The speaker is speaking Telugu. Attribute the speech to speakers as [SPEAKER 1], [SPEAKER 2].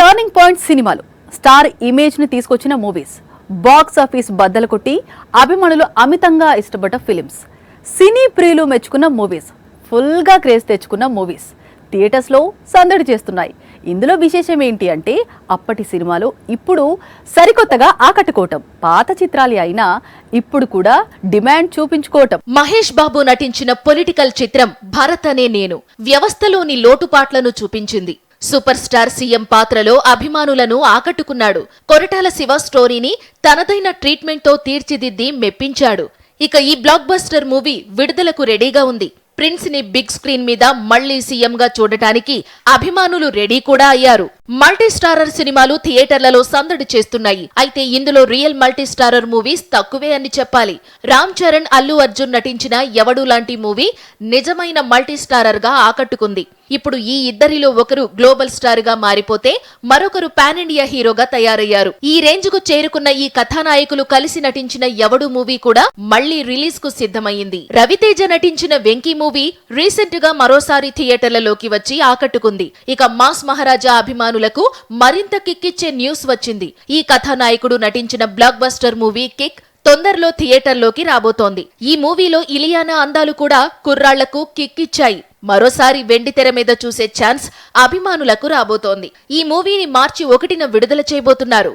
[SPEAKER 1] టర్నింగ్ పాయింట్ సినిమాలు, స్టార్ ఇమేజ్ ని తీసుకొచ్చిన మూవీస్, బాక్స్ ఆఫీస్ బద్దలు కొట్టి అభిమానులు అమితంగా ఇష్టపడ్డ ఫిలిమ్స్, సినీ ప్రియులు మెచ్చుకున్న మూవీస్, ఫుల్ గా క్రేజ్ తెచ్చుకున్న మూవీస్ థియేటర్స్ లో సందడి చేస్తున్నాయి. ఇందులో విశేషం ఏంటి అంటే అప్పటి సినిమాలు ఇప్పుడు సరికొత్తగా ఆకట్టుకోవటం, పాత చిత్రాలు అయినా ఇప్పుడు కూడా డిమాండ్ చూపించుకోవటం.
[SPEAKER 2] మహేష్ బాబు నటించిన పొలిటికల్ చిత్రం భరత్ అనే నేను వ్యవస్థలోని లోటుపాట్లను చూపించింది. సూపర్ స్టార్ సీఎం పాత్రలో అభిమానులను ఆకట్టుకున్నాడు. కొరటాల శివ స్టోరీని తనదైన ట్రీట్మెంట్తో తీర్చిదిద్ది మెప్పించాడు. ఇక ఈ బ్లాక్ బస్టర్ మూవీ విడుదలకు రెడీగా ఉంది. ప్రిన్స్ ని బిగ్ స్క్రీన్ మీద మళ్లీ సీఎంగా చూడటానికి అభిమానులు రెడీ కూడా అయ్యారు. మల్టీ స్టారర్ సినిమాలు థియేటర్లలో సందడి చేస్తున్నాయి. అయితే ఇందులో రియల్ మల్టీ స్టారర్ మూవీస్ తక్కువే అని చెప్పాలి. రామ్ చరణ్, అల్లు అర్జున్ నటించిన ఎవడు లాంటి మూవీ నిజమైన మల్టీ స్టారర్ గా ఆకట్టుకుంది. ఇప్పుడు ఈ ఇద్దరిలో ఒకరు గ్లోబల్ స్టార్ గా మారిపోతే మరొకరు పాన్ ఇండియా హీరోగా తయారయ్యారు. ఈ రేంజ్ కు చేరుకున్న ఈ కథానాయకులు కలిసి నటించిన ఎవడు మూవీ కూడా మళ్లీ రిలీజ్ కు సిద్ధమైంది. రవితేజ నటించిన వెంకీ మూవీ రీసెంట్ గా మరోసారి థియేటర్లలోకి వచ్చి ఆకట్టుకుంది. ఇక మాస్ మహారాజా అభిమానులకు మరింత కిక్కిచ్చే న్యూస్ వచ్చింది. ఈ కథానాయకుడు నటించిన బ్లాక్ బస్టర్ మూవీ కిక్ తొందరలో థియేటర్లోకి రాబోతోంది. ఈ మూవీలో ఇలియానా అందాలు కూడా కుర్రాళ్లకు కిక్కిచ్చాయి. మరోసారి వెండితెర మీద చూసే ఛాన్స్ అభిమానులకు రాబోతోంది. ఈ మూవీని మార్చి 1న విడుదల చేయబోతున్నారు.